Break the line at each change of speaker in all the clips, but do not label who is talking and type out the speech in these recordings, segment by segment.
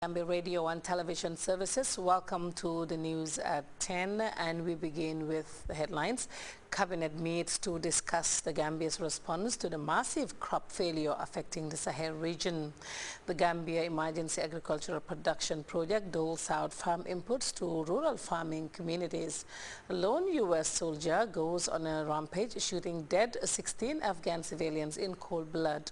Gambia Radio and Television Services. Welcome to the news at 10, and we begin with the headlines. Cabinet meets to discuss the Gambia's response to the massive crop failure affecting the Sahel region. The Gambia Emergency Agricultural Production Project doles out farm inputs to rural farming communities. A lone U.S. soldier goes on a rampage, shooting dead 16 Afghan civilians in cold blood.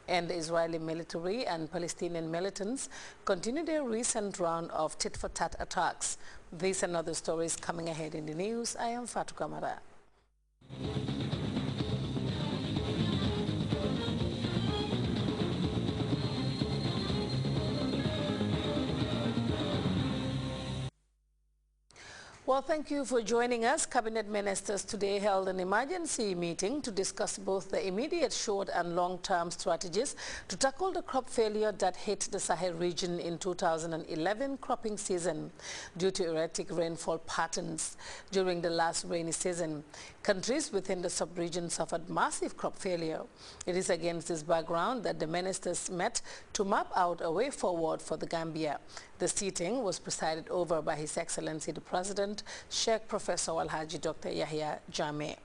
And the Israeli military and Palestinian militants continue their recent round of tit-for-tat attacks. These and other stories coming ahead in the news. I am Fatou Kamara. Well, thank you for joining us. Cabinet ministers today held an emergency meeting to discuss both the immediate short and long-term strategies to tackle the crop failure that hit the Sahel region in 2011 cropping season due to erratic rainfall patterns during the last rainy season. Countries within the sub-region suffered massive crop failure. It is against this background that the ministers met to map out a way forward for the Gambia. The sitting was presided over by His Excellency the President, Sheikh Professor Alhaji Dr. Yahya Jammeh.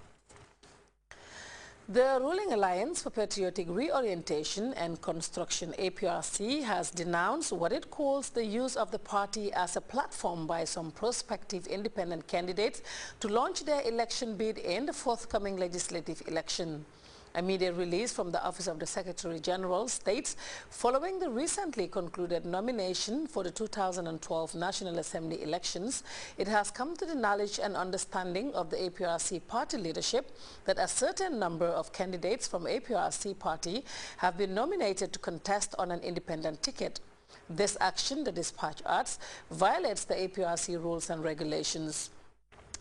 The ruling Alliance for Patriotic Reorientation and Construction, APRC, has denounced what it calls the use of the party as a platform by some prospective independent candidates to launch their election bid in the forthcoming legislative election. A media release from the Office of the Secretary General states, following the recently concluded nomination for the 2012 National Assembly elections, it has come to the knowledge and understanding of the APRC party leadership that a certain number of candidates from APRC party have been nominated to contest on an independent ticket. This action, the dispatch adds, violates the APRC rules and regulations.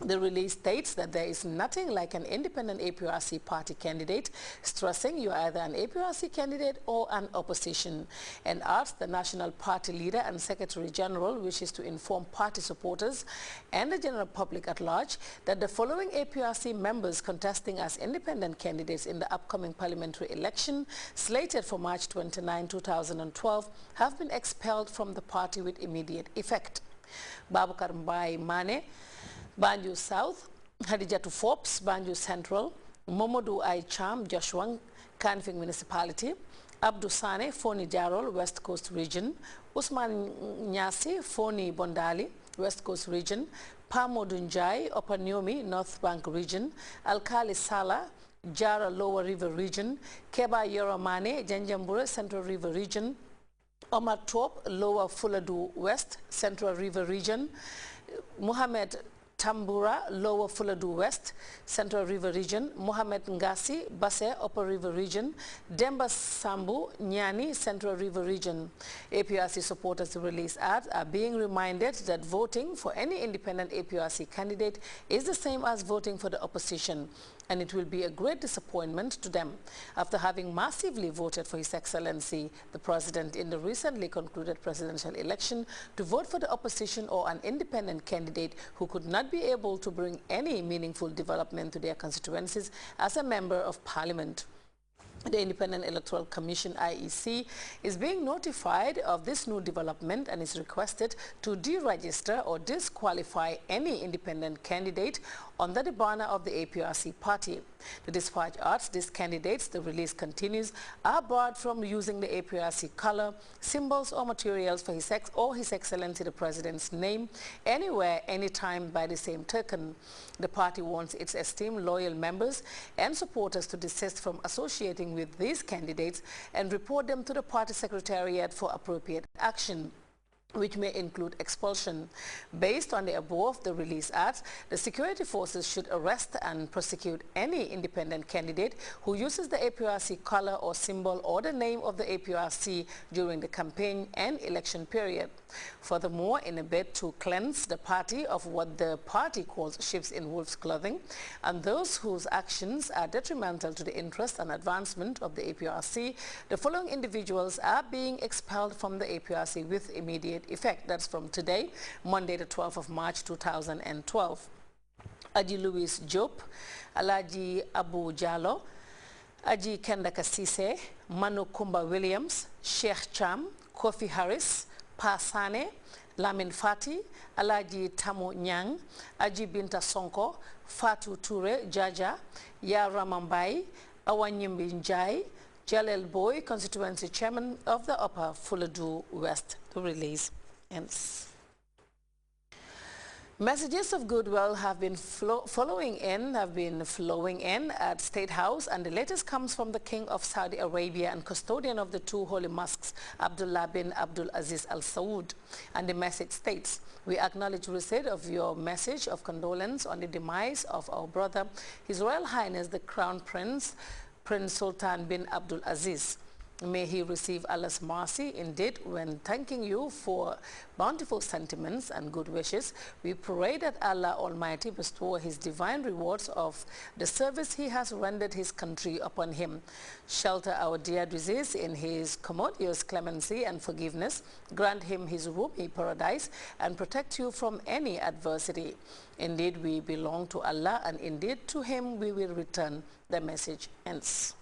The release states that there is nothing like an independent APRC party candidate, stressing you are either an APRC candidate or an opposition, and asks the national party leader and secretary general wishes to inform party supporters and the general public at large that the following APRC members contesting as independent candidates in the upcoming parliamentary election slated for March 29, 2012 have been expelled from the party with immediate effect. Babukar Mbai Mane, Banjul South, Hadijatu Forbes, Banjul Central, Momodou Ai Cham, Joshua, Kanifing Municipality, Abdou Sane, Foni Jarol, West Coast Region, Usman Nyasi, Foni Bondali, West Coast Region, Pamodu Njai, Upper Nyomi, North Bank Region, Alkali Sala, Jara Lower River Region, Keba Yoromane, Janjambura, Central River Region, Omar Top, Lower Fuladu West, Central River Region, Mohamed Tambura, Lower Fuladu West, Central River Region, Mohamed Ngasi, Basse, Upper River Region, Demba Sambu, Nyani, Central River Region. APRC supporters, the release ads, are being reminded that voting for any independent APRC candidate is the same as voting for the opposition, and it will be a great disappointment to them. After having massively voted for His Excellency the President in the recently concluded presidential election, to vote for the opposition or an independent candidate who could not be able to bring any meaningful development to their constituencies as a member of parliament. The Independent Electoral Commission, IEC, is being notified of this new development and is requested to deregister or disqualify any independent candidate under the banner of the APRC party. The dispatch adds these candidates, the release continues, are barred from using the APRC color, symbols or materials for His Excellency the President's name anywhere, anytime by the same token. The party wants its esteemed loyal members and supporters to desist from associating with these candidates and report them to the party secretariat for appropriate action, which may include expulsion. Based on the above, the release adds, the security forces should arrest and prosecute any independent candidate who uses the APRC color or symbol or the name of the APRC during the campaign and election period. Furthermore, in a bid to cleanse the party of what the party calls sheep in wolf's clothing and those whose actions are detrimental to the interest and advancement of the APRC, the following individuals are being expelled from the APRC with immediate effect. That's from today, Monday the 12th of March 2012. Aji Louis Diop, Alaji Abu Jallo, Aji Kendaka Sise, Manu Kumba Williams, Sheikh Cham, Kofi Harris, Pasane, Lamin Fati, Alaji Tamu Nyang, Aji Binta Sonko, Fatu Ture Jaja, Ya Ramambai, Awanyimbi Njai, Jalel Boy, constituency chairman of the Upper Fuladu West. The release ends. Messages of goodwill have been flowing in at State House, and the latest comes from the King of Saudi Arabia and custodian of the two holy mosques, Abdullah bin Abdul Aziz Al Saud. And the message states, "We acknowledge receipt of your message of condolence on the demise of our brother, His Royal Highness the Crown Prince, Prince Sultan bin Abdul Aziz. May he receive Allah's mercy. Indeed, when thanking you for bountiful sentiments and good wishes, we pray that Allah Almighty bestow his divine rewards of the service he has rendered his country upon him. Shelter our dear deceased in his commodious clemency and forgiveness. Grant him his roomy paradise and protect you from any adversity. Indeed, we belong to Allah, and indeed to him we will return." The message ends.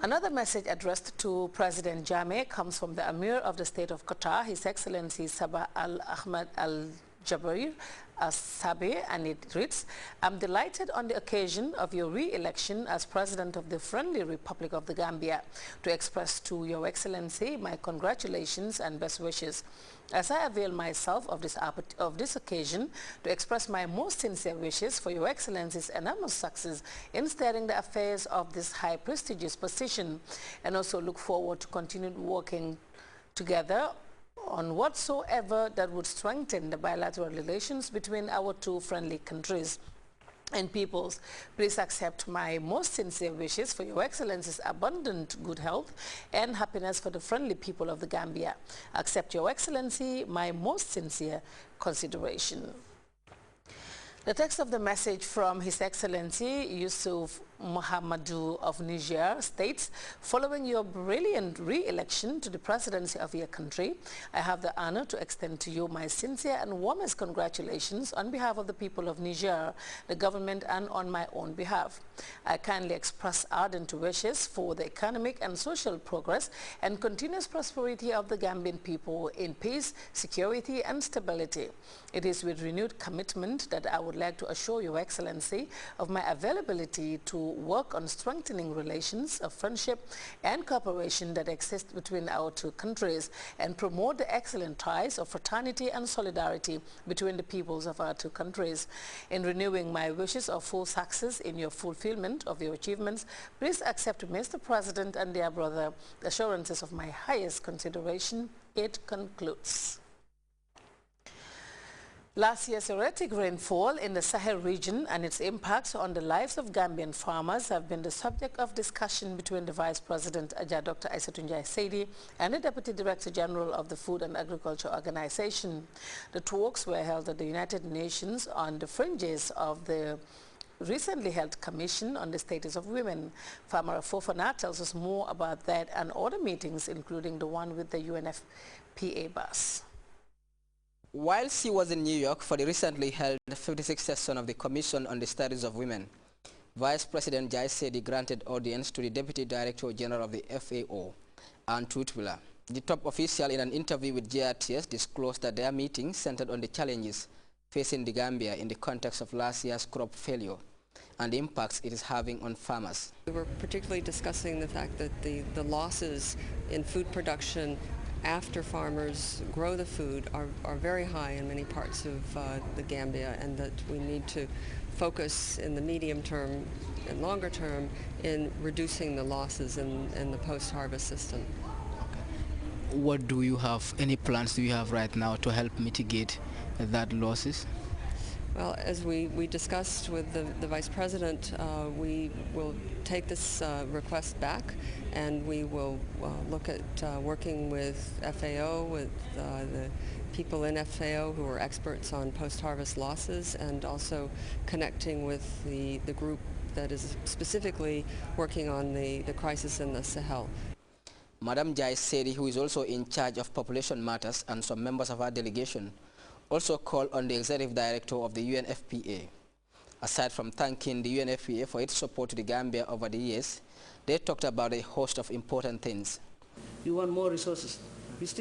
Another message addressed to President Jammeh comes from the Emir of the State of Qatar, His Excellency Sabah Al-Ahmad Al-Jaber As-Sabeh, and it reads, "I'm delighted on the occasion of your re-election as President of the Friendly Republic of the Gambia to express to Your Excellency my congratulations and best wishes. As I avail myself of this occasion to express my most sincere wishes for Your Excellency's enormous success in steering the affairs of this high prestigious position, and also look forward to continued working together on whatsoever that would strengthen the bilateral relations between our two friendly countries and peoples. Please accept my most sincere wishes for Your Excellency's abundant good health and happiness for the friendly people of the Gambia. Accept, Your Excellency, my most sincere consideration." The text of the message from His Excellency Yusuf Mohammadou of Niger states, "Following your brilliant re-election to the presidency of your country, I have the honor to extend to you my sincere and warmest congratulations on behalf of the people of Niger, the government, and on my own behalf. I kindly express ardent wishes for the economic and social progress and continuous prosperity of the Gambian people in peace, security, and stability. It is with renewed commitment that I would like to assure Your Excellency of my availability to work on strengthening relations of friendship and cooperation that exist between our two countries and promote the excellent ties of fraternity and solidarity between the peoples of our two countries. In renewing my wishes of full success in your fulfillment of your achievements, please accept, Mr. President and dear brother, the assurances of my highest consideration." It concludes. Last year's erratic rainfall in the Sahel region and its impacts on the lives of Gambian farmers have been the subject of discussion between the Vice President, Dr. Aissatou Njie Saidi, and the Deputy Director General of the Food and Agriculture Organization. The talks were held at the United Nations on the fringes of the recently held Commission on the Status of Women. Farmer Fofana tells us more about that and other meetings, including the one with the UNFPA bus.
While she was in New York for the recently held 56th session of the Commission on the Status of Women, Vice President Njie Saidi granted audience to the Deputy Director General of the FAO, Anne Tutwila. The top official, in an interview with Grts, disclosed that their meeting centered on the challenges facing the Gambia in the context of last year's crop failure and the impacts it is having on farmers.
We were particularly discussing the fact that the losses in food production after farmers grow the food are very high in many parts of the Gambia, and that we need to focus in the medium term and longer term in reducing the losses in the post-harvest system.
What do you have, any plans do you have right now to help mitigate that losses?
Well, as we discussed with the Vice President, we will take this request back, and we will look at working with FAO, with the people in FAO who are experts on post-harvest losses, and also connecting with the group that is specifically working on the crisis in the Sahel.
Madam Njie Saidi, who is also in charge of population matters, and some members of our delegation also called on the Executive Director of the UNFPA. Aside from thanking the UNFPA for its support to the Gambia over the years, they talked about a host of important things.
We want more resources We still